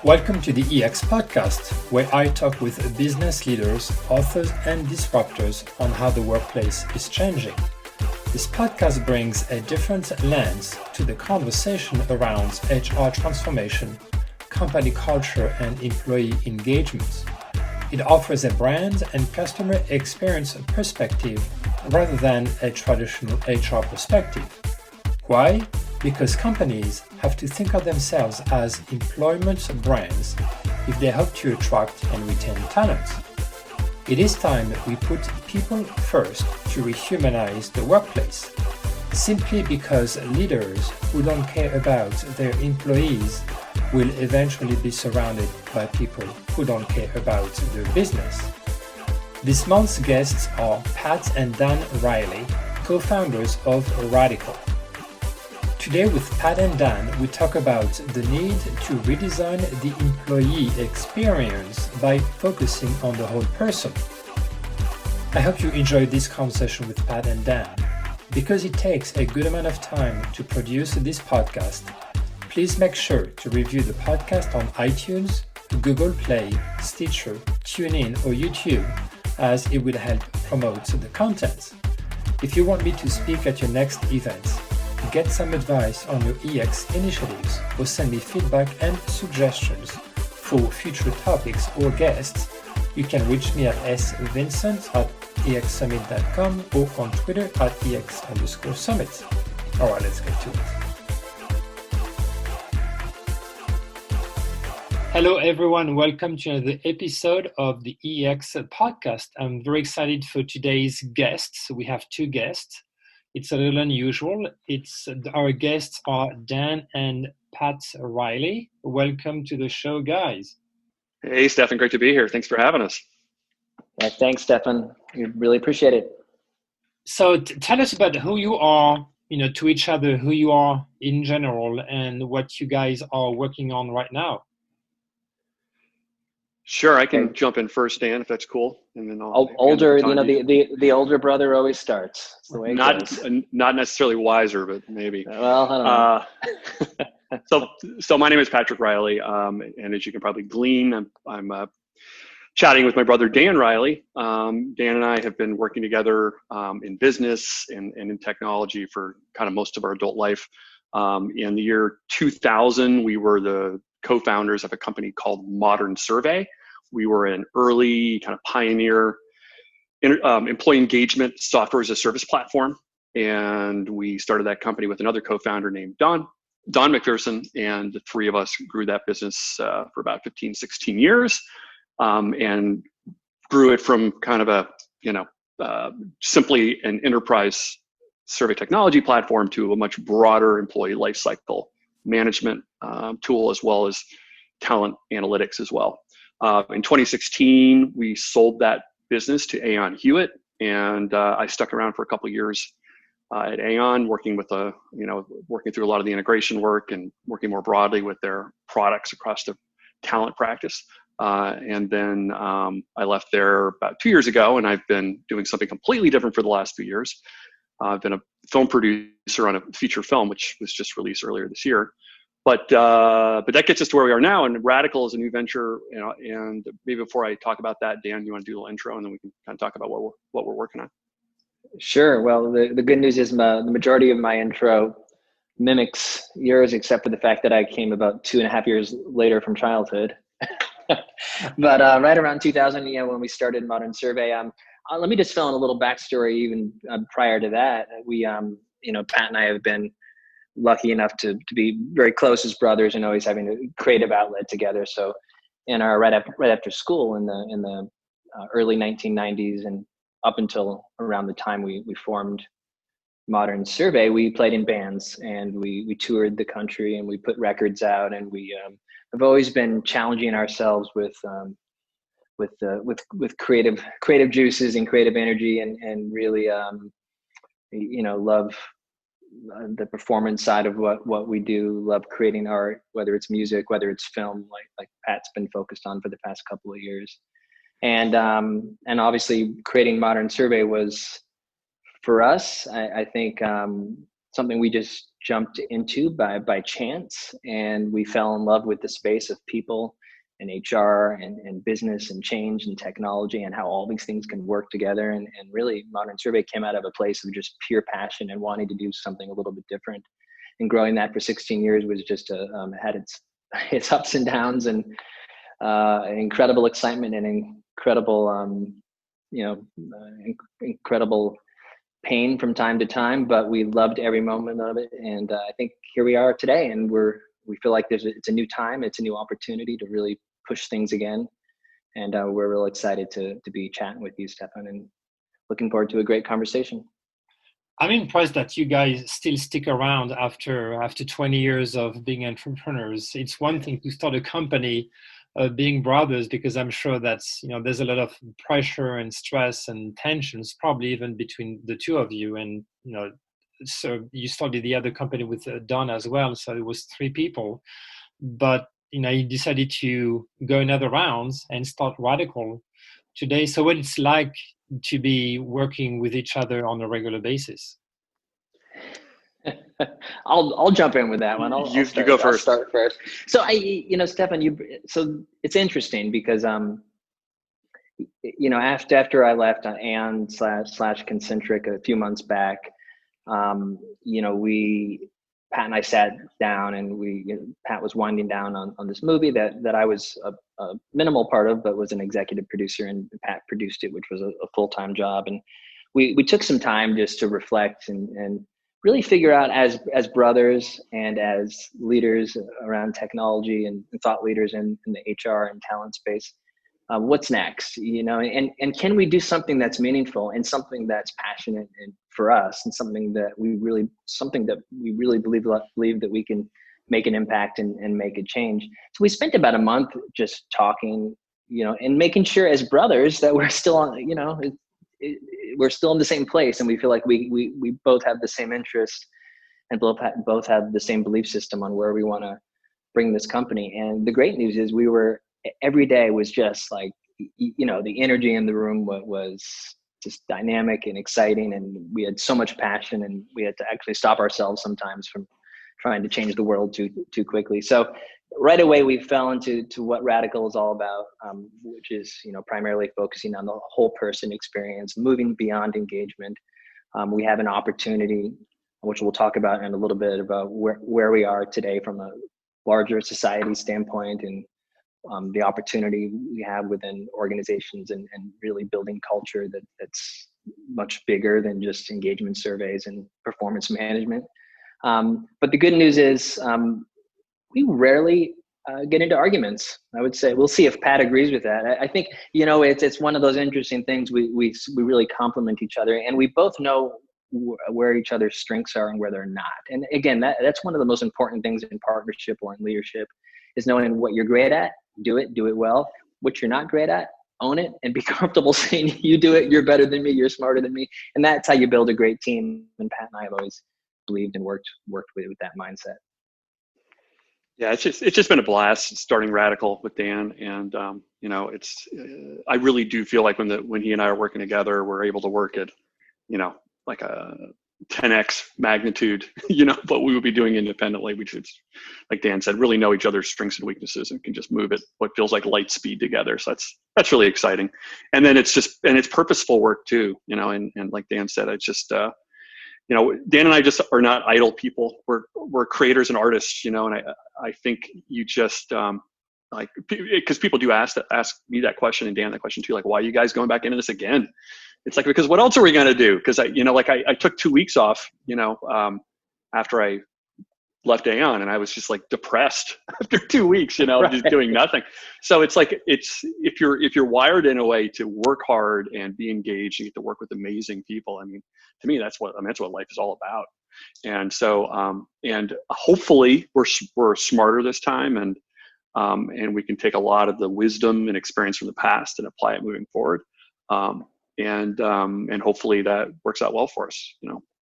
Welcome to the EX podcast, where I talk with business leaders, authors, and disruptors on how the workplace is changing. This podcast brings a different lens to the conversation around HR transformation, company culture, and employee engagement. It offers a brand and customer experience perspective rather than a traditional HR perspective. Why? Because companies have to think of themselves as employment brands if they hope to attract and retain talent. It is time that we put people first to rehumanize the workplace, simply because leaders who don't care about their employees will eventually be surrounded by people who don't care about their business. This month's guests are Pat and Dan Riley, co-founders of RADICL. Today with Pat and Dan, we talk about the need to redesign the employee experience by focusing on the whole person. I hope you enjoyed this conversation with Pat and Dan. Because it takes a good amount of time to produce this podcast, please make sure to review the podcast on iTunes, Google Play, Stitcher, TuneIn, or YouTube, as it will help promote the content. If you want me to speak at your next event, get some advice on your EX initiatives, or send me feedback and suggestions for future topics or guests, you can reach me at svincent@exsummit.com or on Twitter at ex_summit. All right, let's get to it. Hello, everyone. Welcome to another episode of the EX podcast. I'm very excited for today's guests. We have two guests. It's a little unusual. Our guests are Dan and Pat Riley. Welcome to the show, guys. Hey, Stefan. Great to be here. Thanks for having us. Yeah, thanks, Stefan. We really appreciate it. So tell us about who you are, to each other, who you are in general, and what you guys are working on right now. Sure, I can jump in first, Dan, if that's cool, and then I'll older. The older brother always starts. That's the way it goes. Not necessarily wiser, but maybe. Well, I don't know. So my name is Patrick Riley, and as you can probably glean, I'm chatting with my brother Dan Riley. Dan and I have been working together in business and in technology for kind of most of our adult life. In the year 2000, we were the co-founders of a company called Modern Survey. We were an early kind of pioneer employee engagement software as a service platform. And we started that company with another co-founder named Don McPherson. And the three of us grew that business for about 15, 16 years and grew it from kind of simply an enterprise survey technology platform to a much broader employee lifecycle management tool, as well as talent analytics as well. In 2016, we sold that business to Aon Hewitt, and I stuck around for a couple of years at Aon, working through a lot of the integration work and working more broadly with their products across the talent practice. And then I left there about 2 years ago, and I've been doing something completely different for the last few years. I've been a film producer on a feature film, which was just released earlier this year. But that gets us to where we are now. And RADICL is a new venture. And maybe before I talk about that, Dan, you want to do a little intro, and then we can kind of talk about what we're working on. Sure. Well, the good news is the majority of my intro mimics yours, except for the fact that I came about 2.5 years later from childhood. But right around 2000, when we started Modern Survey, let me just fill in a little backstory. Even prior to that, we, Pat and I have been lucky enough to be very close as brothers and always having a creative outlet together. So, in our right after school in the early 1990s and up until around the time we formed Modern Survey, we played in bands and we toured the country and we put records out, and we have always been challenging ourselves with creative juices and creative energy, and really love the performance side of what we do. Love creating art, whether it's music, whether it's film, like Pat's been focused on for the past couple of years. And obviously creating Modern Survey was, for us, I think something we just jumped into by chance, and we fell in love with the space of people and HR and business and change and technology and how all these things can work together. And really, Modern Survey came out of a place of just pure passion and wanting to do something a little bit different. And growing that for 16 years was just had its ups and downs, and incredible excitement and incredible incredible pain from time to time, but we loved every moment of it. And I think here we are today, and we feel like it's a new time, it's a new opportunity to really push things again. And we're real excited to be chatting with you, Stefan, and looking forward to a great conversation. I'm impressed that you guys still stick around after 20 years of being entrepreneurs. It's one thing to start a company, being brothers, because I'm sure that's, there's a lot of pressure and stress and tensions, probably even between the two of you. And, so you started the other company with Don as well. So it was 3 people, but, you decided to go another rounds and start RADICL today. So what it's like to be working with each other on a regular basis? I'll jump in with that one. You go first. I'll start first. So Stefan, so it's interesting because after I left Aon / Concentric a few months back, Pat and I sat down, and Pat was winding down on this movie that I was a minimal part of, but was an executive producer, and Pat produced it, which was a full-time job. And we took some time just to reflect and really figure out as brothers and as leaders around technology and thought leaders in the HR and talent space, what's next, and can we do something that's meaningful and something that's passionate and for us, and something that we really believe that we can make an impact and make a change. So we spent about a month just talking, and making sure as brothers that we're still on, we're still in the same place, and we feel like we both have the same interests and both have the same belief system on where we want to bring this company. And the great news is every day was just like, the energy in the room was just dynamic and exciting, and we had so much passion, and we had to actually stop ourselves sometimes from trying to change the world too quickly. So right away we fell into what RADICL is all about, which is primarily focusing on the whole person experience, moving beyond engagement. We have an opportunity, which we'll talk about in a little bit, about where we are today from a larger society standpoint, and the opportunity we have within organizations, and really building culture that's much bigger than just engagement surveys and performance management. But the good news is we rarely get into arguments. I would say, we'll see if Pat agrees with that. I think, it's one of those interesting things. We really complement each other, and we both know where each other's strengths are and where they're not. And again, that's one of the most important things in partnership or in leadership, is knowing what you're great at, do it well. What you're not great at, own it, and be comfortable saying, you do it, you're better than me, you're smarter than me. And that's how you build a great team. And Pat and I have always believed and worked with that mindset. Yeah, it's just been a blast starting RADICL with Dan, and I really do feel like when he and I are working together, we're able to work at like a 10x magnitude, what we would be doing independently, which is, like Dan said, really know each other's strengths and weaknesses, and can just move at what feels like light speed together. So that's really exciting. And then it's purposeful work too, and like Dan said, it's just, Dan and I just are not idle people. We're creators and artists, and I think you just, because people do ask me that question, and Dan that question too, like, why are you guys going back into this again? It's like, because what else are we going to do? Because I took 2 weeks off, after I left Aon, and I was just like depressed after 2 weeks, Right. Just doing nothing. So it's like, if you're wired in a way to work hard and be engaged and get to work with amazing people, I mean, to me, that's what life is all about. And so, and hopefully we're smarter this time, and we can take a lot of the wisdom and experience from the past and apply it moving forward. And hopefully that works out well for us,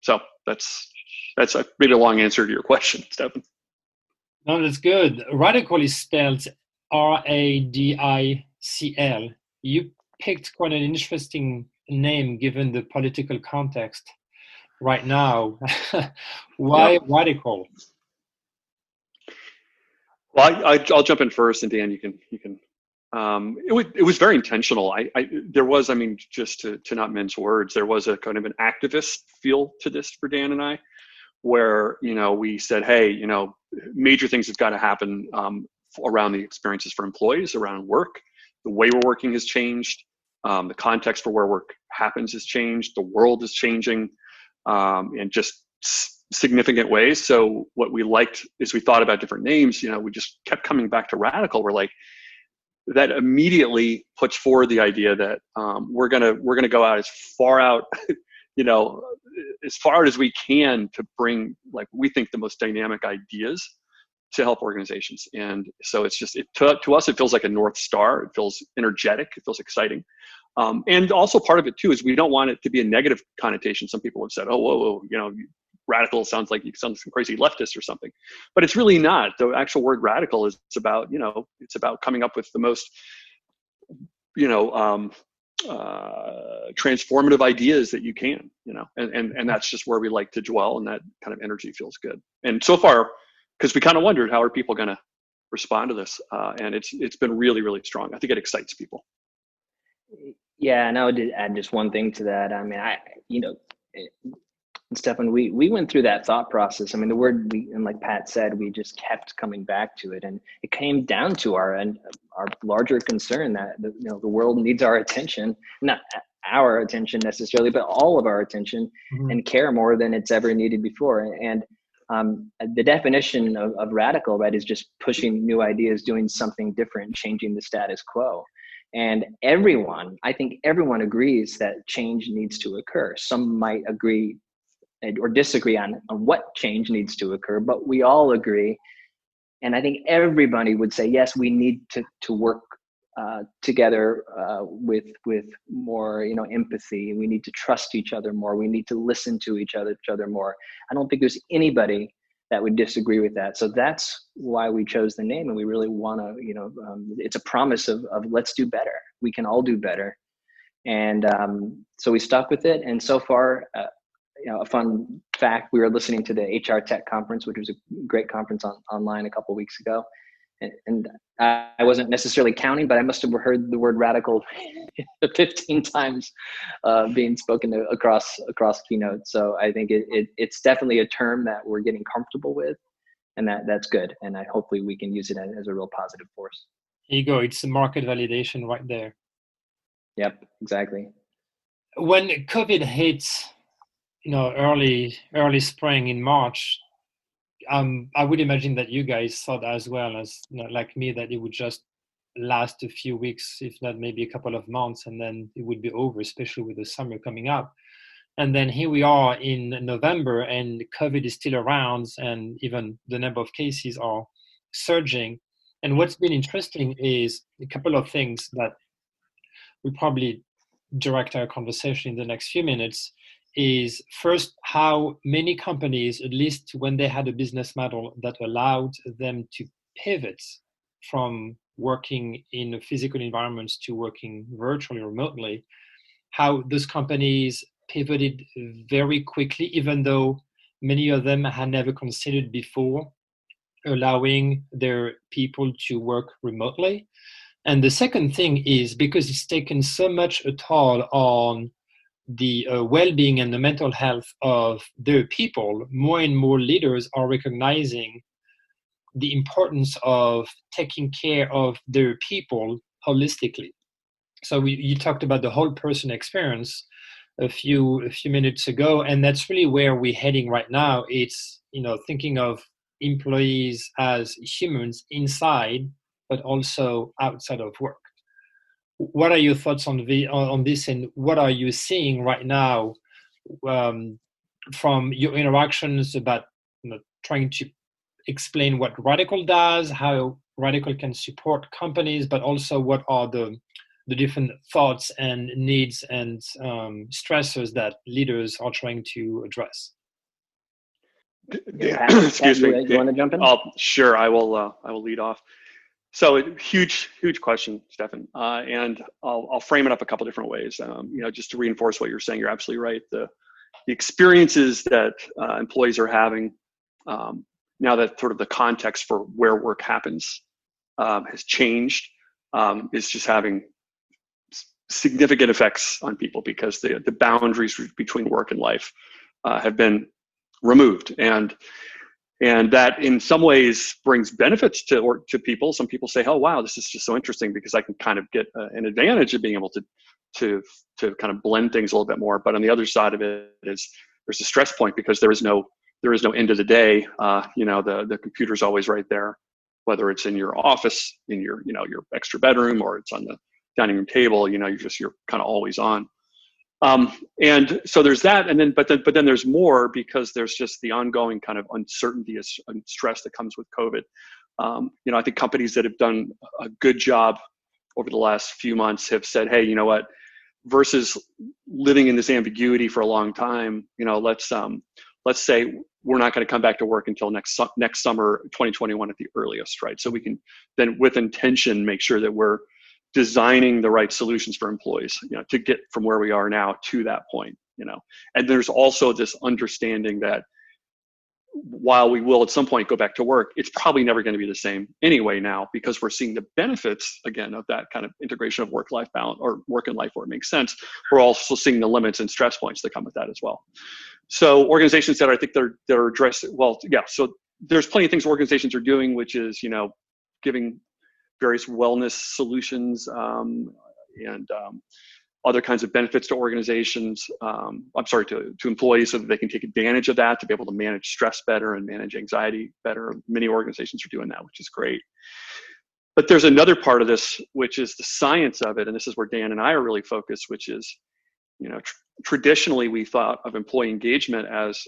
So that's maybe a long answer to your question, Stefan. No, that's good. RADICL is spelled RADICL. You picked quite an interesting name given the political context. right now. Yep. Why RADICL? Well, I'll jump in first, and Dan, you can. It was very intentional. There was, I mean, just to not mince words, there was a kind of an activist feel to this for Dan and I, where we said, hey, major things have got to happen around the experiences for employees, around work. The way we're working has changed. The context for where work happens has changed. The world is changing in just significant ways. So what we liked is we thought about different names. We just kept coming back to RADICL. We're like, that immediately puts forward the idea that we're gonna go out as far out, as far out as we can to bring, like, we think the most dynamic ideas to help organizations. And so it's just, to us, it feels like a North Star. It feels energetic. It feels exciting. And also part of it too is we don't want it to be a negative connotation. Some people have said, oh, whoa, radical sounds like you sound some crazy leftist or something, but it's really not. The actual word radical is about, it's about coming up with the most, transformative ideas that you can, and that's just where we like to dwell, and that kind of energy feels good. And so far, because we kind of wondered how are people going to respond to this, and it's been really, really strong. I think it excites people. Yeah, and I would add just one thing to that. I mean, Stefan, we went through that thought process. I mean, the word and like Pat said, we just kept coming back to it, and it came down to our larger concern that the world needs our attention, not our attention necessarily, but all of our attention, and care more than it's ever needed before. And the definition of radical, right, is just pushing new ideas, doing something different, changing the status quo. And I think everyone agrees that change needs to occur. Some might agree or disagree on what change needs to occur, but we all agree. And I think everybody would say, yes, we need to work together with more, empathy. We need to trust each other more. We need to listen to each other more. I don't think there's anybody that would disagree with that. So that's why we chose the name, and we really want to, it's a promise of let's do better. We can all do better. And so we stuck with it. And so far, a fun fact, we were listening to the HR Tech conference, which was a great conference online a couple of weeks ago. And I wasn't necessarily counting, but I must have heard the word radical 15 times being spoken across keynotes. So I think it's definitely a term that we're getting comfortable with, and that's good. And hopefully we can use it as a real positive force. Here you go. It's a market validation right there. Yep, exactly. When COVID hit, early spring in March, I would imagine that you guys thought as well as like me that it would just last a few weeks, if not maybe a couple of months, and then it would be over, especially with the summer coming up. And then here we are in November, and COVID is still around, and even the number of cases are surging. And what's been interesting is a couple of things that we probably direct our conversation in the next few minutes is first how many companies, at least when they had a business model that allowed them to pivot from working in physical environments to working virtually, remotely, how those companies pivoted very quickly, even though many of them had never considered before allowing their people to work remotely. And the second thing is because it's taken so much a toll on the well-being and the mental health of their people, more and more leaders are recognizing the importance of taking care of their people holistically. So you talked about the whole person experience a few minutes ago, and that's really where we're heading right now. It's thinking of employees as humans inside, but also outside of work. What are your thoughts on this, and what are you seeing right now from your interactions about trying to explain what RADICL does, how RADICL can support companies, but also what are the different thoughts and needs and stressors that leaders are trying to address? Excuse me. You want to jump in? Sure, I will lead off. So huge question, Stefan, and I'll frame it up a couple different ways. Just to reinforce what you're saying, you're absolutely right. the experiences that employees are having, now that sort of the context for where work happens has changed, is just having significant effects on people, because the boundaries between work and life have been removed, and that in some ways brings benefits to people. Some people say, "Oh, wow, this is just so interesting because I can kind of get an advantage of being able to kind of blend things a little bit more." But on the other side of it is there's a stress point, because there is no end of the day. The computer's always right there, whether it's in your office, in your extra bedroom, or it's on the dining room table. You're kind of always on. And so there's that, and then but then there's more, because there's just the ongoing kind of uncertainty and stress that comes with COVID. I think companies that have done a good job over the last few months have said, "Hey, you know what? Versus living in this ambiguity for a long time, let's say we're not going to come back to work until next summer, 2021 at the earliest, right? So we can then, with intention, make sure that we're designing the right solutions for employees, to get from where we are now to that point, And there's also this understanding that while we will at some point go back to work, it's probably never going to be the same anyway now, because we're seeing the benefits again of that kind of integration of work-life balance, or work and life where it makes sense. We're also seeing the limits and stress points that come with that as well. So organizations that I think they're addressing, so there's plenty of things organizations are doing, which is, giving various wellness solutions and other kinds of benefits to organizations, to employees, so that they can take advantage of that to be able to manage stress better and manage anxiety better. Many organizations are doing that, which is great. But there's another part of this, which is the science of it. And this is where Dan and I are really focused, which is, traditionally we thought of employee engagement as,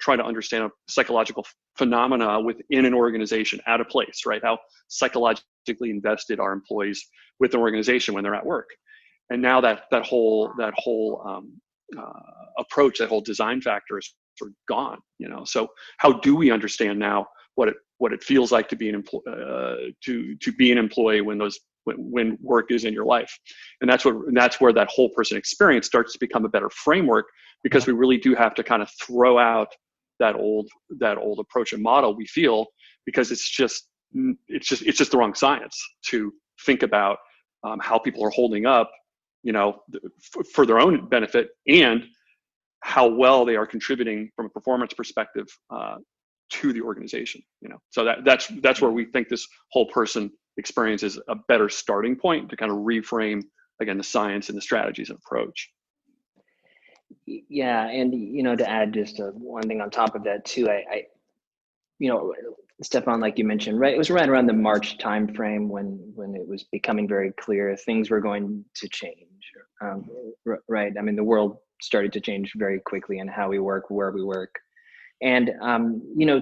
trying to understand a psychological phenomena within an organization at a place, right? How psychologically invested are employees with an organization when they're at work. And now that whole approach, that whole design factor is sort of gone. So how do we understand now what it feels like to be an employee when work is in your life? And that's where that whole person experience starts to become a better framework, because we really do have to kind of throw out that old approach and model, we feel, because it's just the wrong science to think about how people are holding up, for their own benefit, and how well they are contributing from a performance perspective to the organization. So that's where we think this whole person experience is a better starting point to kind of reframe again the science and the strategies and approach. Yeah, and to add just one thing on top of that too, I Stefan, like you mentioned, right? It was right around the March timeframe when it was becoming very clear things were going to change. Right? I mean, the world started to change very quickly in how we work, where we work, and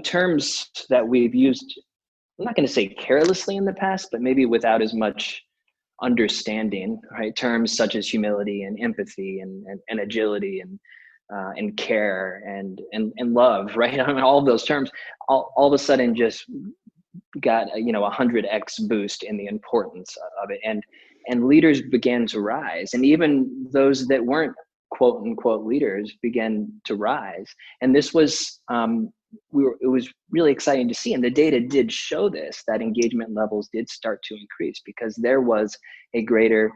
terms that we've used, I'm not going to say carelessly in the past, but maybe without as much understanding, right? Terms such as humility and empathy and agility and care and love, right? I mean, all of those terms all of a sudden just got 100x boost in the importance of it, and leaders began to rise, and even those that weren't quote unquote leaders began to rise. And this was it was really exciting to see, and the data did show this, that engagement levels did start to increase, because there was a greater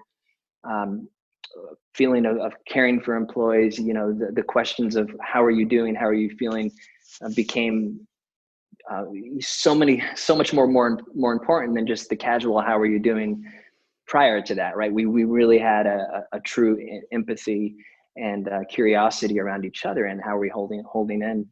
feeling of caring for employees. The questions of how are you doing, how are you feeling, became so much more important than just the casual how are you doing prior to that, right? We really had a true empathy and curiosity around each other, and how are we holding in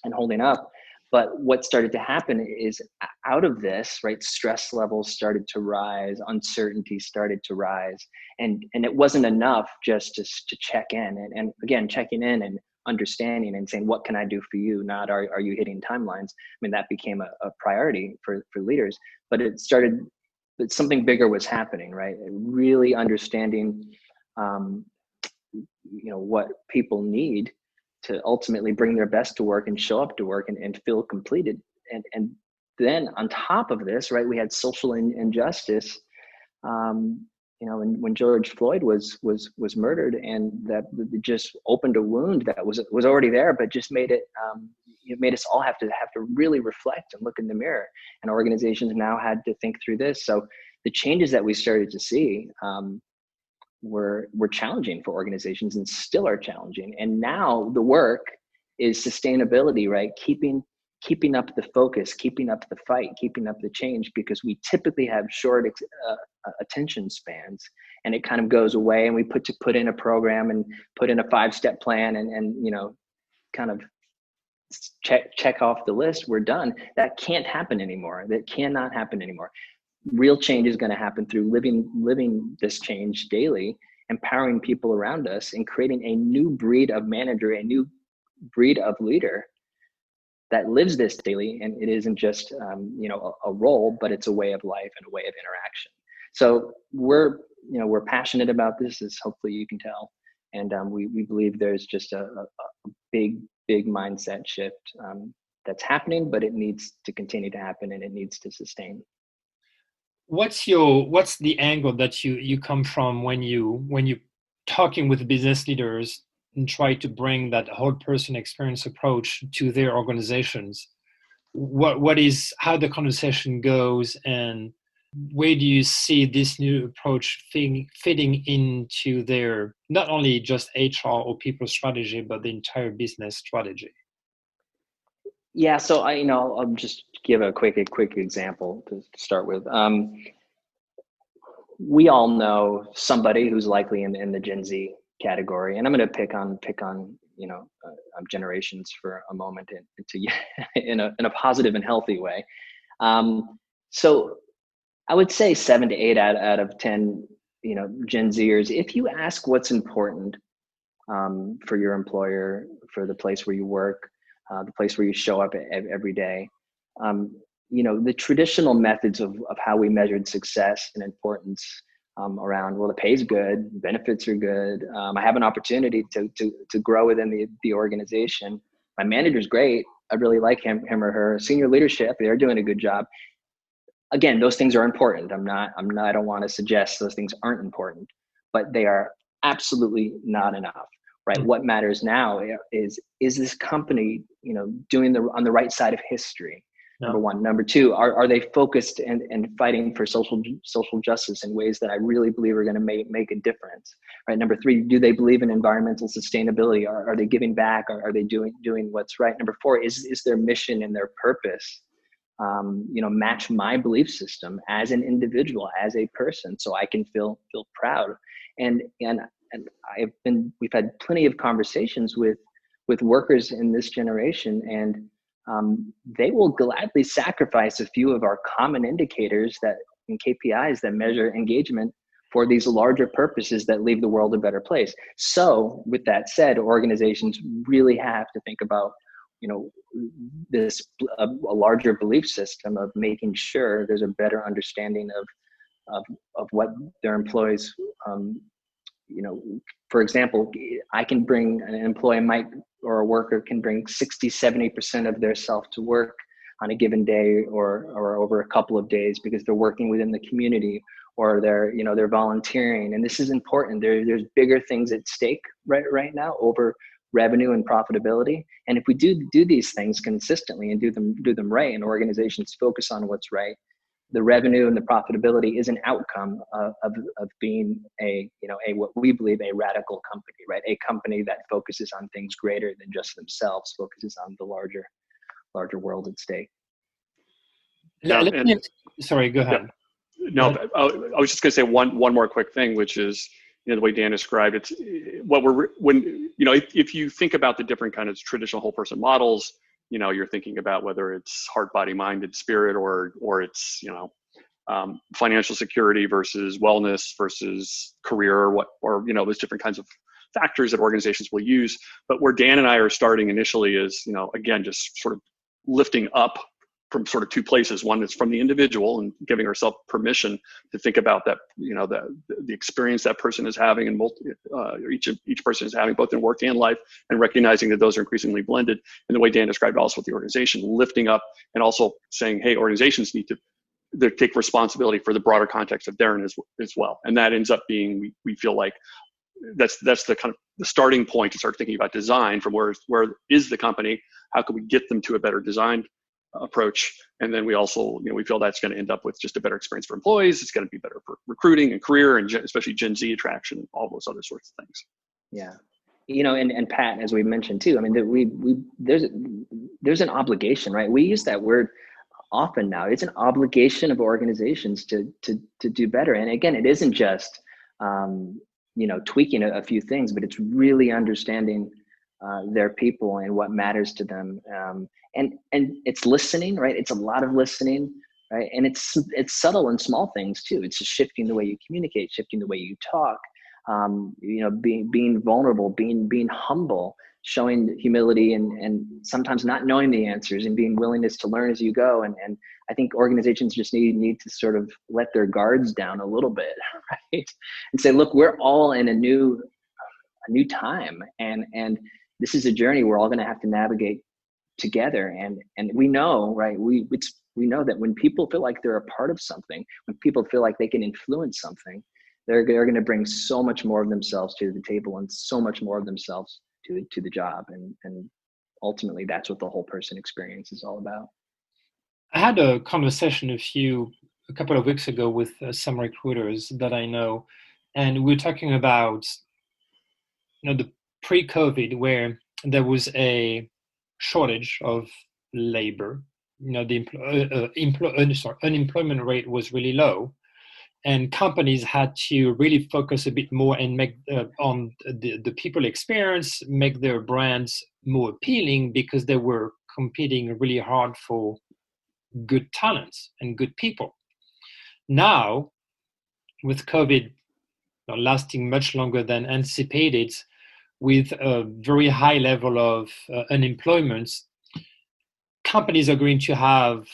and holding up. But what started to happen is, out of this, right, stress levels started to rise, uncertainty started to rise, and it wasn't enough just to check in, and again, checking in and understanding and saying, what can I do for you? Not are you hitting timelines? I mean, that became a priority for leaders, but something bigger was happening, right? Really understanding, what people need to ultimately bring their best to work and show up to work and feel completed. And then on top of this, right, we had social injustice, when George Floyd was murdered, and that it just opened a wound that was already there, but just made it made us all have to really reflect and look in the mirror. And organizations now had to think through this. So the changes that we started to see were challenging for organizations, and still are challenging. And now the work is sustainability, right? Keeping up the focus, keeping up the fight, keeping up the change, because we typically have short attention spans, and it kind of goes away, and we put in a program and put in a 5-step plan, and kind of check off the list, we're done. That can't happen anymore. That cannot happen anymore. Real change is going to happen through living this change daily, empowering people around us, and creating a new breed of manager, a new breed of leader that lives this daily. And it isn't just a role, but it's a way of life and a way of interaction. So we're passionate about this, as hopefully you can tell, and we believe there's just a big mindset shift that's happening, but it needs to continue to happen, and it needs to sustain. What's the angle that you come from when you talking with business leaders and try to bring that whole person experience approach to their organizations? What is how the conversation goes, and where do you see this new approach fitting into their not only just HR or people strategy, but the entire business strategy? Yeah, so I'll just give a quick example to start with. We all know somebody who's likely in the Gen Z category, and I'm going to pick on generations for a moment, in a positive and healthy way. So I would say 7 to 8 out of 10, Gen Zers, if you ask what's important for your employer, for the place where you work, the place where you show up every day, the traditional methods of how we measured success and importance around, well, the pay's good, benefits are good, I have an opportunity to grow within the organization, my manager's great, I really like him or her, senior leadership, they're doing a good job. Again, those things are important. I don't want to suggest those things aren't important, but they are absolutely not enough, right? Mm-hmm. What matters now is this company, doing on the right side of history? Yeah. Number one. Number two, are they focused and fighting for social justice in ways that I really believe are going to make a difference, right? Number three, do they believe in environmental sustainability? Are they giving back? Are they doing what's right? Number four, is their mission and their purpose match my belief system as an individual, as a person, so I can feel proud. And we've had plenty of conversations with workers in this generation, and they will gladly sacrifice a few of our common indicators and KPIs that measure engagement for these larger purposes that leave the world a better place. So with that said, organizations really have to think about a larger belief system of making sure there's a better understanding of what their employees, for example, I can bring an employee or a worker can bring 60-70% of their self to work on a given day or over a couple of days because they're working within the community, or they're volunteering. And this is important. There's bigger things at stake right now over revenue and profitability. And if we do these things consistently and do them right, and organizations focus on what's right, the revenue and the profitability is an outcome of being what we believe a radical company, right? A company that focuses on things greater than just themselves, focuses on the larger world at stake. Sorry, go ahead. Yeah. No, I was just going to say one more quick thing, which is, the way Dan described it, if you think about the different kind of traditional whole person models, you're thinking about whether it's heart, body, mind, and spirit, or it's, financial security versus wellness versus career, or those different kinds of factors that organizations will use. But where Dan and I are starting initially is, again, just sort of lifting up from sort of two places. One is from the individual and giving ourselves permission to think about that, the experience that person is having, and each person is having both in work and life, and recognizing that those are increasingly blended. And the way Dan described also with the organization, lifting up and also saying, hey, organizations need to they take responsibility for the broader context of their as well. And that ends up being, we feel like that's the kind of the starting point to start thinking about design from where is the company, how can we get them to a better design approach. And then we also, we feel that's going to end up with just a better experience for employees. It's going to be better for recruiting and career, and especially Gen Z attraction, and all those other sorts of things. Yeah. And Pat, as we mentioned too, I mean, there's an obligation, right? We use that word often now. It's an obligation of organizations to do better. And again, it isn't just, tweaking a few things, but it's really understanding their people and what matters to them. And it's listening, right? It's a lot of listening, right? And it's subtle and small things too. It's just shifting the way you communicate, shifting the way you talk, being vulnerable, being humble, showing humility, and sometimes not knowing the answers and being willingness to learn as you go. And I think organizations just need to sort of let their guards down a little bit, right? And say, look, we're all in a new time, and this is a journey we're all going to have to navigate together. And we know, right? We know that when people feel like they're a part of something, when people feel like they can influence something, they're going to bring so much more of themselves to the table and so much more of themselves to the job. And ultimately, that's what the whole person experience is all about. I had a conversation a couple of weeks ago with some recruiters that I know, and we were talking about the pre-COVID, where there was a shortage of labor. The unemployment rate was really low, and companies had to really focus a bit more and make on the people experience, make their brands more appealing, because they were competing really hard for good talents and good people. Now, with COVID lasting much longer than anticipated, with a very high level of unemployment, companies are going to have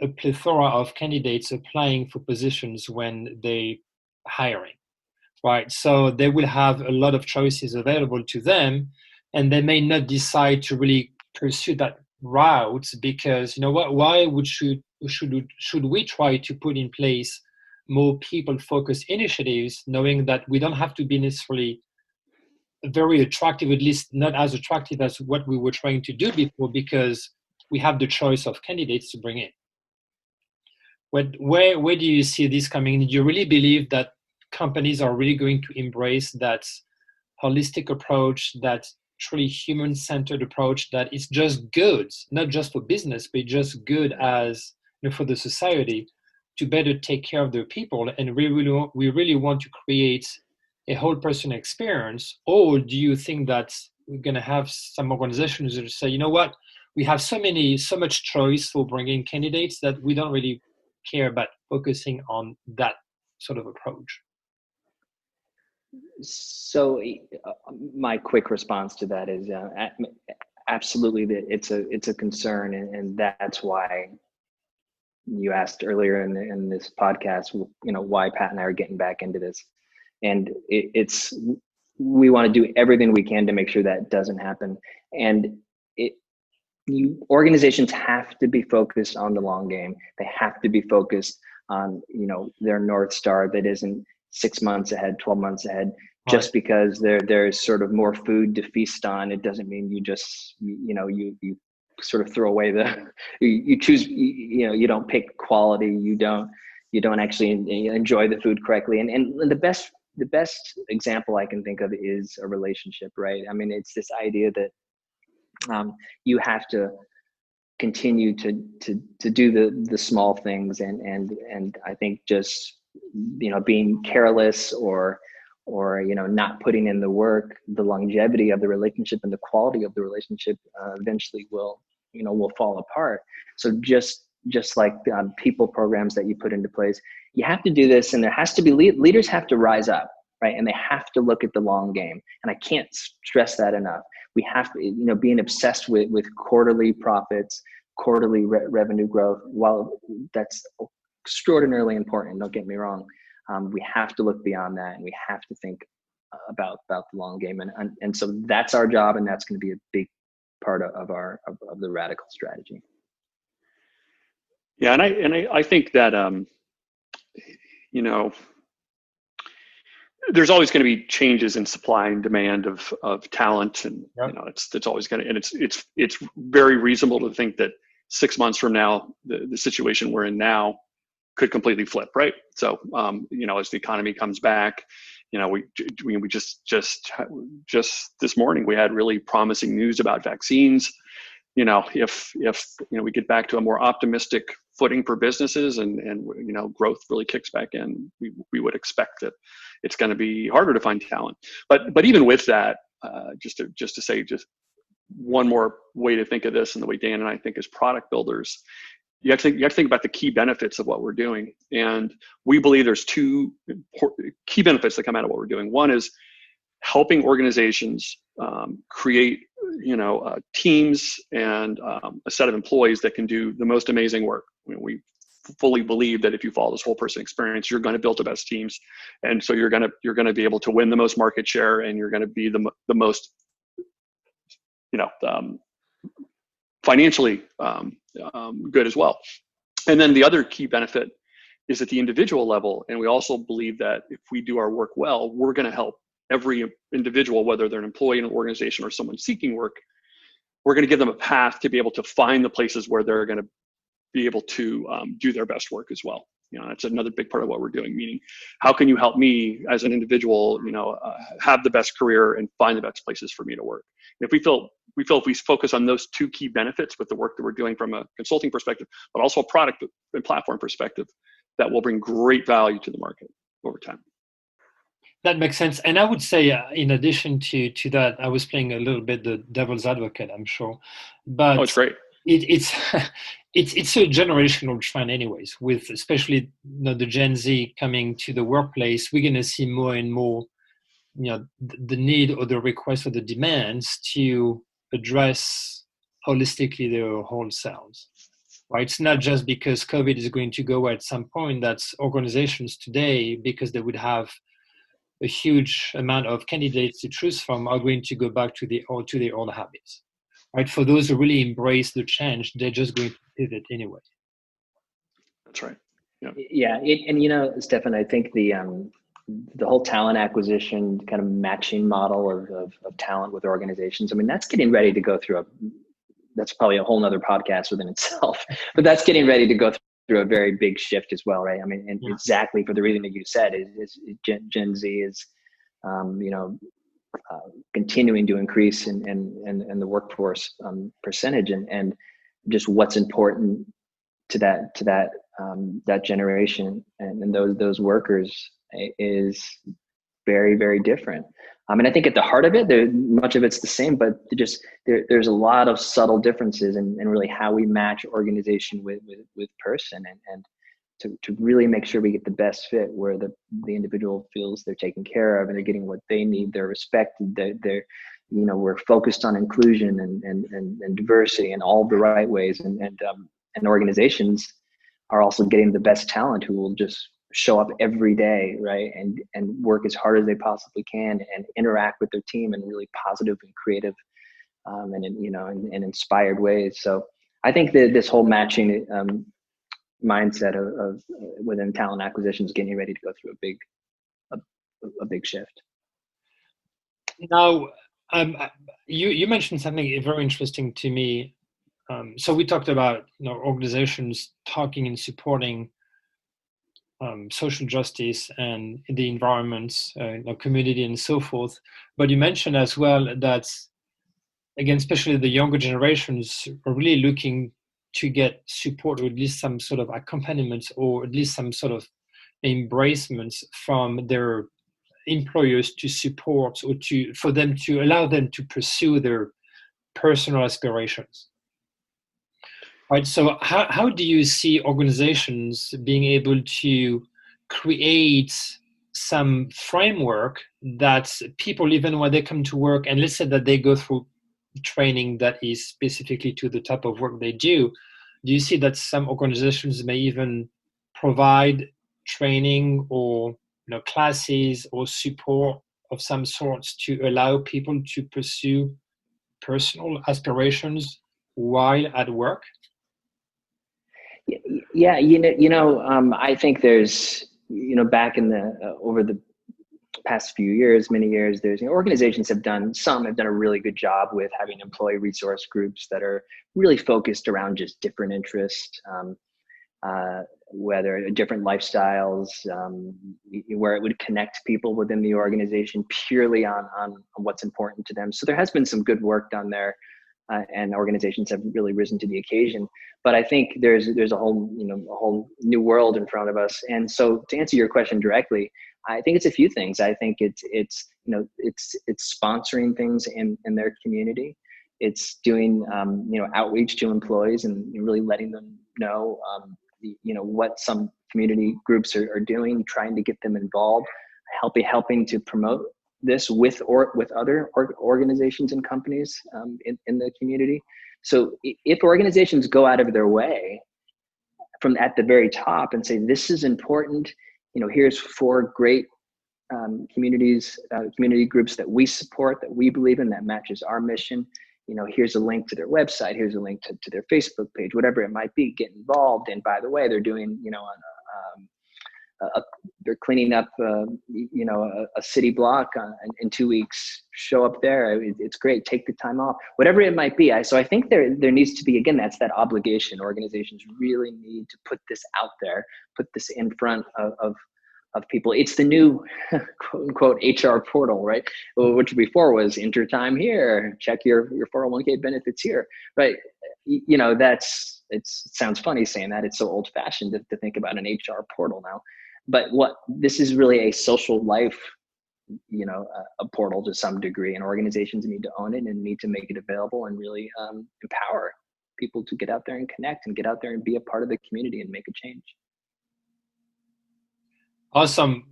a plethora of candidates applying for positions when they hiring, right? So they will have a lot of choices available to them, and they may not decide to really pursue that route because, why should we try to put in place more people-focused initiatives, knowing that we don't have to be necessarily very attractive, at least not as attractive as what we were trying to do before, because we have the choice of candidates to bring in. Where do you see this coming? Do you really believe that companies are really going to embrace that holistic approach, that truly human-centered approach, that is just good, not just for business, but just good as for the society, to better take care of their people, and we really want to create a whole person experience? Or do you think that we're going to have some organizations that say, what, we have so much choice for bringing candidates that we don't really care about focusing on that sort of approach? So my quick response to that is absolutely that it's a concern, and that's why you asked earlier in this podcast, why Pat and I are getting back into this. And we want to do everything we can to make sure that doesn't happen. And organizations have to be focused on the long game. They have to be focused on, their North Star that isn't 6 months ahead, 12 months ahead. Right. Just because there's sort of more food to feast on, it doesn't mean you just, you sort of throw away you choose, you don't pick quality. You don't actually enjoy the food correctly. And the best example I can think of is a relationship, right? I mean, it's this idea that you have to continue to do the small things, and I think just being careless or not putting in the work, the longevity of the relationship and the quality of the relationship eventually will fall apart. So just like people programs that you put into place, you have to do this, and there has to be leaders have to rise up, right? And they have to look at the long game. And I can't stress that enough. We have to, being obsessed with quarterly profits, quarterly revenue growth. While that's extraordinarily important, don't get me wrong, we have to look beyond that, and we have to think about the long game. And so that's our job, and that's going to be a big part of the RADICL strategy. Yeah, and I think that you know, there's always going to be changes in supply and demand of talent, and Yep. you know, it's always going to, and it's very reasonable to think that 6 months from now, the situation we're in now could completely flip, right? So you know, as the economy comes back, you know, we just this morning we had really promising news about vaccines. You know, if you know, we get back to a more optimistic footing for businesses, and you know, growth really kicks back in, we would expect that it's going to be harder to find talent. But even with that, just to say, just one more way to think of this, and the way Dan and I think as product builders, you have to think about the key benefits of what we're doing. And we believe there's two key benefits that come out of what we're doing. One is helping organizations create, you know, teams and a set of employees that can do the most amazing work. You know, we fully believe that if you follow this whole person experience, you're going to build the best teams, and so you're going to be able to win the most market share, and you're going to be the most, you know, financially good as well. And then the other key benefit is at the individual level, and we also believe that if we do our work well, we're going to help every individual, whether they're an employee in an organization or someone seeking work. We're going to give them a path to be able to find the places where they're going to be able to do their best work as well. You know, that's another big part of what we're doing, meaning how can you help me as an individual, you know, have the best career and find the best places for me to work. And if we focus on those two key benefits with the work that we're doing from a consulting perspective, but also a product and platform perspective, that will bring great value to the market over time. That makes sense. And I would say, in addition to that, I was playing a little bit the devil's advocate, I'm sure. But oh, it's great. It's it's a generational trend, anyways. With especially, you know, the Gen Z coming to the workplace, we're going to see more and more, you know, the need or the request or the demands to address holistically their whole selves. Right? It's not just because COVID is going to go away at some point. That's organizations today, because they would have a huge amount of candidates to choose from, are going to go back to their old habits. Right? For those who really embrace the change, they're just going to pivot anyway. That's right. Yeah. Yeah, and you know, Stefan, I think the whole talent acquisition kind of matching model of talent with organizations, I mean, that's getting ready to go through that's probably a whole nother podcast within itself, but that's getting ready to go through a very big shift as well, right? I mean, and exactly for the reason that you said, is Gen Z is, you know, continuing to increase in the workforce percentage, and just what's important to that generation and those workers is very, very different. I mean, I think at the heart of it, much of it's the same, but there's a lot of subtle differences in really how we match organization with person, and to really make sure we get the best fit where the individual feels they're taken care of and they're getting what they need, they're respected, they're you know, we're focused on inclusion and diversity in all the right ways, and organizations are also getting the best talent who will just show up every day, right, and work as hard as they possibly can and interact with their team in really positive and creative and you know, in inspired ways. So I think that this whole matching mindset of within talent acquisition is getting ready to go through a big shift. Now, you mentioned something very interesting to me. So we talked about, you know, organizations talking and supporting social justice and the environments, you know, community and so forth. But you mentioned as well that, again, especially the younger generations are really looking to get support, or at least some sort of accompaniment, or at least some sort of embracements from their employers to support, or for them to allow them to pursue their personal aspirations. Right. So how do you see organizations being able to create some framework that people, even when they come to work, and let's say that they go through training that is specifically to the type of work they do you see that some organizations may even provide training or, you know, classes or support of some sorts to allow people to pursue personal aspirations while at work? Yeah, I think there's, back in the over the past few years, many years, there's organizations have done a really good job with having employee resource groups that are really focused around just different interests, whether different lifestyles, where it would connect people within the organization purely on what's important to them. So there has been some good work done there. And organizations have really risen to the occasion. But I think there's a whole new world in front of us. And so to answer your question directly, I think it's a few things. I think it's sponsoring things in their community. It's doing outreach to employees and really letting them know what some community groups are doing, trying to get them involved, helping to promote this with other organizations and companies in the community. So if organizations go out of their way from at the very top and say, this is important, here's 4 great community groups that we support, that we believe in, that matches our mission. Here's a link to their website, here's a link to their Facebook page, whatever it might be, get involved. And by the way, they're doing, they're cleaning up, a city block in 2 weeks. Show up there. It's great. Take the time off. Whatever it might be. So I think there needs to be, again, that's that obligation. Organizations really need to put this out there, put this in front of people. It's the new quote unquote HR portal, right? Which before was enter time here, check your 401k benefits here, right? It sounds funny saying that. It's so old fashioned to think about an HR portal now. But this is really a social life, a portal to some degree, and organizations need to own it and need to make it available and really empower people to get out there and connect and get out there and be a part of the community and make a change. Awesome.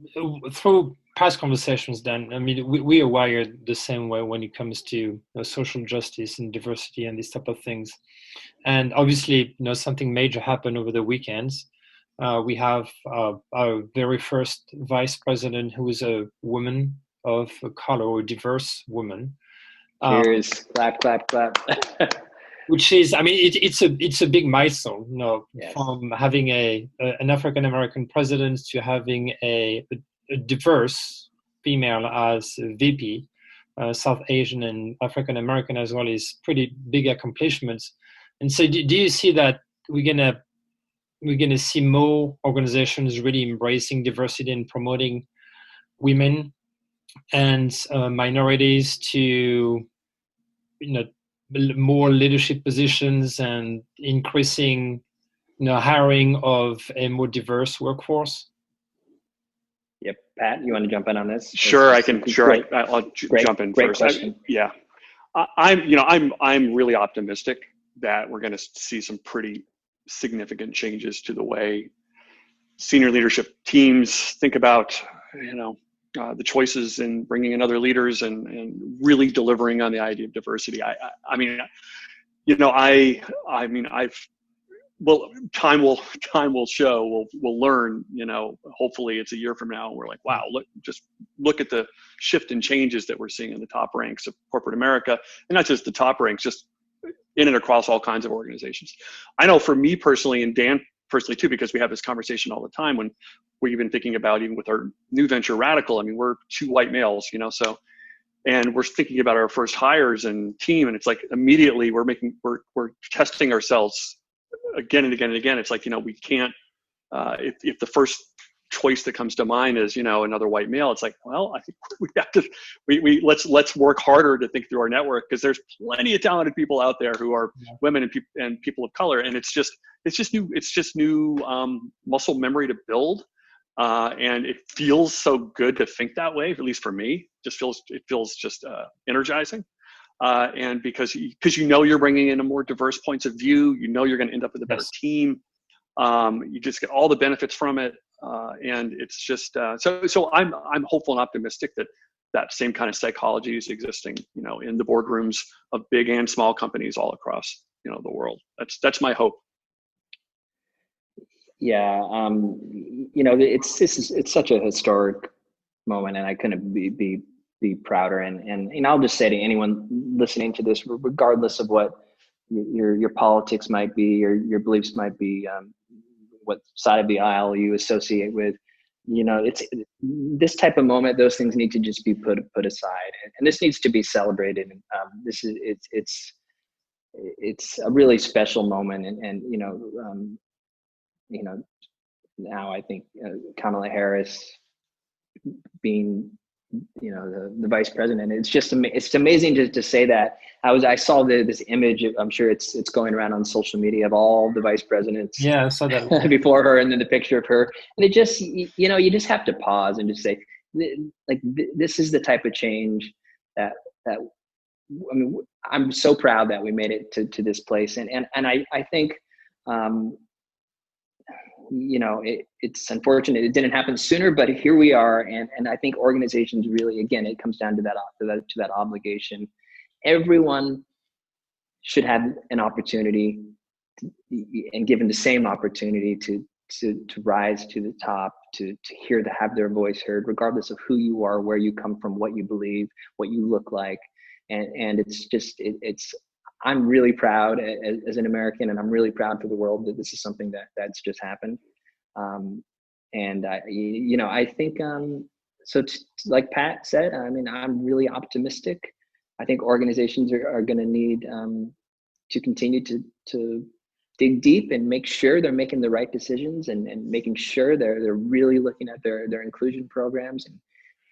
Through past conversations, Dan, I mean, we are wired the same way when it comes to social justice and diversity and these type of things. And obviously, something major happened over the weekends. We have our very first vice president who is a woman of color, or a diverse woman. Cheers! Clap, clap, clap. Which is, I mean, it's a big milestone. Yes. From having an African American president to having a diverse female as VP, South Asian and African American as well, is pretty big accomplishments. And so, do you see that we're gonna see more organizations really embracing diversity and promoting women and minorities to, more leadership positions and increasing, hiring of a more diverse workforce? Yep, Pat, you want to jump in on this? Sure, I can. Sure, I'll jump in great first. Question. I'm really optimistic that we're going to see some pretty significant changes to the way senior leadership teams think about, the choices in bringing in other leaders and really delivering on the idea of diversity. Time will show. We'll learn. Hopefully it's a year from now and we're like, wow, look at the shift and changes that we're seeing in the top ranks of corporate America, and not just the top ranks, just in and across all kinds of organizations. I know for me personally, and Dan personally too, because we have this conversation all the time when we're even thinking about, even with our new venture RADICL, I mean, we're 2 white males, and we're thinking about our first hires and team, and it's like immediately we're testing ourselves again and again and again. It's like, we can't, if the first choice that comes to mind is, another white male, it's like, well, I think we have to, let's work harder to think through our network, because there's plenty of talented people out there who are women and people of color. And it's just new muscle memory to build. And it feels so good to think that way, at least for me. It feels just energizing. And because you're bringing in a more diverse points of view, you're going to end up with a better team. You just get all the benefits from it. And it's just, so I'm hopeful and optimistic that same kind of psychology is existing, in the boardrooms of big and small companies all across, the world. That's my hope. Yeah. It's such a historic moment, and I couldn't be prouder. And I'll just say to anyone listening to this, regardless of what your politics might be or your beliefs might be, what side of the aisle you associate with. It's this type of moment. Those things need to just be put aside, and this needs to be celebrated. This is it's a really special moment, and now I think Kamala Harris being the vice president, it's amazing to say that. I saw this image, I'm sure it's going around on social media, of all the vice presidents I saw that before her, and then the picture of her, and it just, you just have to pause and just say, like, this is the type of change that I mean, I'm so proud that we made it to this place, and I think it's unfortunate it didn't happen sooner, but here we are. And I think organizations really, again, it comes down to that obligation. Everyone should have an opportunity and given the same opportunity to rise to the top, to have their voice heard, regardless of who you are, where you come from, what you believe, what you look like. And I'm really proud as an American, and I'm really proud for the world that this is something that's just happened. And I think, like Pat said, I mean, I'm really optimistic. I think organizations are going to need to continue to dig deep and make sure they're making the right decisions, and making sure they're really looking at their inclusion programs and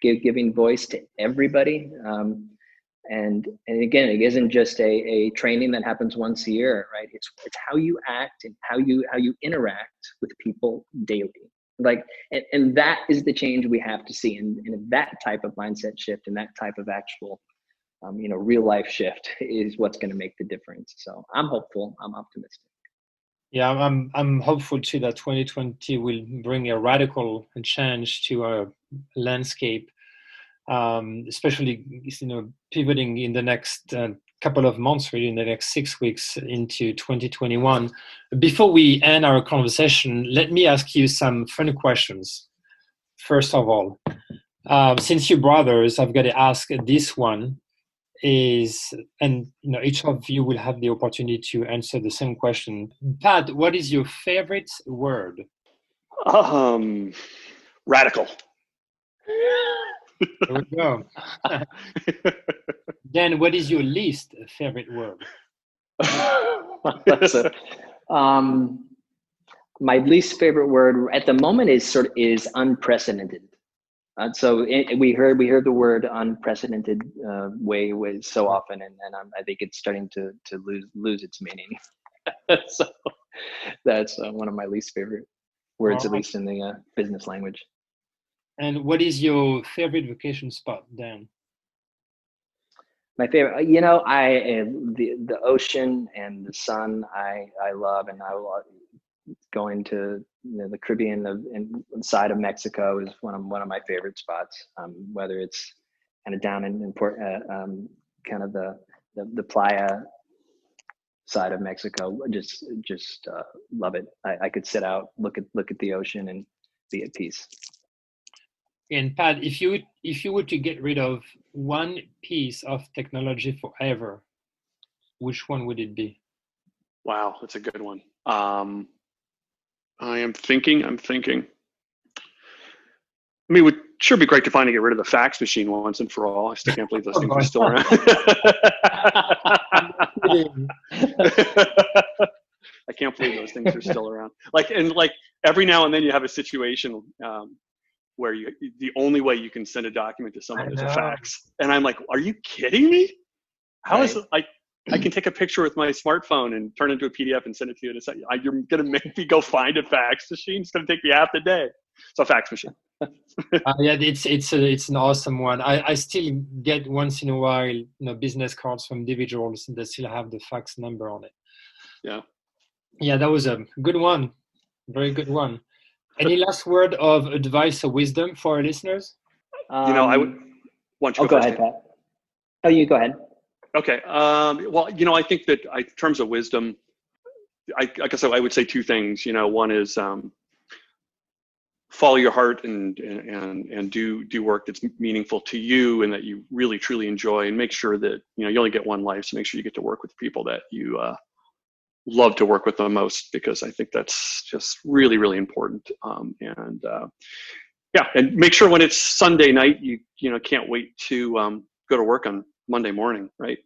giving voice to everybody. And again, it isn't just a training that happens once a year, right? It's how you act and how you interact with people daily. Like, and that is the change we have to see. And that type of mindset shift and that type of actual, real life shift is what's going to make the difference. So I'm hopeful. I'm optimistic. Yeah, I'm hopeful too that 2020 will bring a radical change to our landscape. Especially pivoting in the next couple of months, really in the next 6 weeks into 2021. Before we end our conversation, let me ask you some fun questions. First of all, since you're brothers, I've got to ask this one is, and each of you will have the opportunity to answer the same question. Pat, what is your favorite word? Radical. There we go. Dan, what is your least favorite word? My least favorite word at the moment is unprecedented. So we heard the word unprecedented way so often, and I think it's starting to lose its meaning. So that's one of my least favorite words, at least in the business language. And what is your favorite vacation spot, Dan? My favorite, the ocean and the sun, I love, and I love going to the Caribbean and side of Mexico is one of my favorite spots. Whether it's kind of down in Port, kind of the playa side of Mexico, just love it. I could sit out, look at the ocean, and be at peace. And Pat, if you were to get rid of one piece of technology forever, which one would it be? Wow, that's a good one. I'm thinking. I mean, it would sure be great to finally get rid of the fax machine once and for all. I still can't believe those things are still around. I can't believe those things are still around. Like every now and then you have a situation where the only way you can send a document to someone is a fax. And I'm like, are you kidding me? How is it? I can take a picture with my smartphone and turn it into a PDF and send it to you. And you're going to make me go find a fax machine? It's going to take me half the day. So a fax machine. Yeah, it's an awesome one. I still get once in a while, business cards from individuals that still have the fax number on it. Yeah. Yeah, that was a good one. Very good one. Any last word of advice or wisdom for our listeners? I would want you to go ahead, Pat. Oh, you go ahead. Okay. Well, I think that in terms of wisdom, I guess I would say two things. One is follow your heart and do work that's meaningful to you and that you really truly enjoy, and make sure that you only get one life, so make sure you get to work with people that you love to work with the most, because I think that's just really, really important. And make sure when it's Sunday night, you can't wait to go to work on Monday morning, right?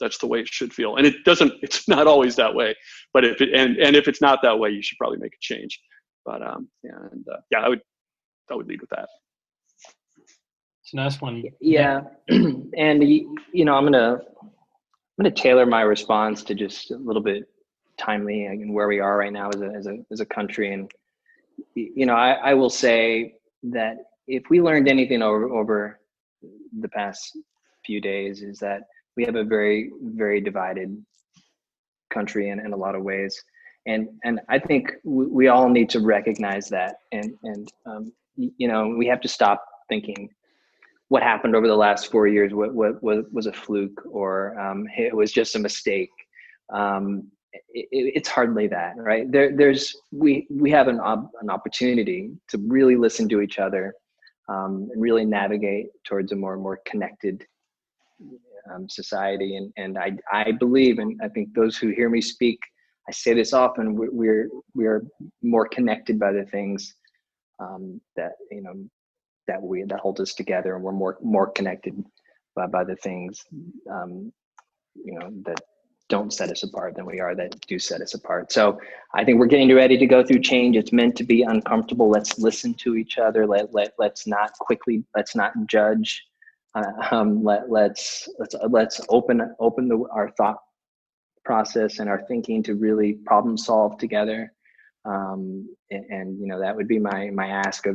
That's the way it should feel. And it's not always that way, but if it's not that way, you should probably make a change. But I would lead with that. It's a nice one. Yeah. And I'm going to tailor my response to just a little bit timely and where we are right now as a country. And I will say that if we learned anything over the past few days, is that we have a very, very divided country in a lot of ways. And I think we all need to recognize that. And we have to stop thinking what happened over the last 4 years what was a fluke, or it was just a mistake. It's hardly that, right? We have an opportunity to really listen to each other, and really navigate towards a more connected society. And I believe, and I think those who hear me speak, I say this often, we're more connected by the things that hold us together, and we're more connected by the things that don't set us apart than we are that do set us apart. So I think we're getting ready to go through change. It's meant to be uncomfortable. Let's listen to each other. Let's not judge. Let's open our thought process and our thinking to really problem solve together. That would be my ask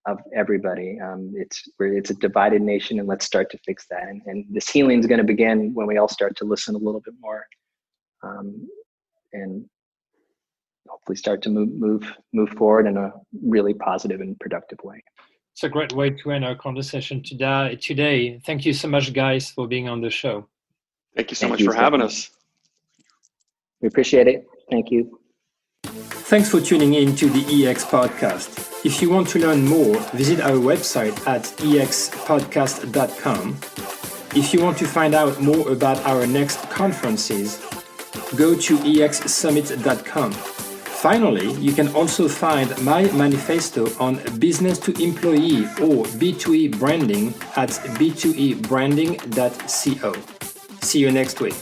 of everybody. It's a divided nation, and let's start to fix that. And this healing is going to begin when we all start to listen a little bit more, and hopefully start to move forward in a really positive and productive way. It's a great way to end our conversation today. Thank you so much, guys, for being on the show. Thank you so much for having us. We appreciate it. Thank you. Thanks for tuning in to the EX Podcast. If you want to learn more, visit our website at expodcast.com. If you want to find out more about our next conferences, go to exsummit.com. Finally, you can also find my manifesto on business to employee or B2E branding at b2ebranding.co. See you next week.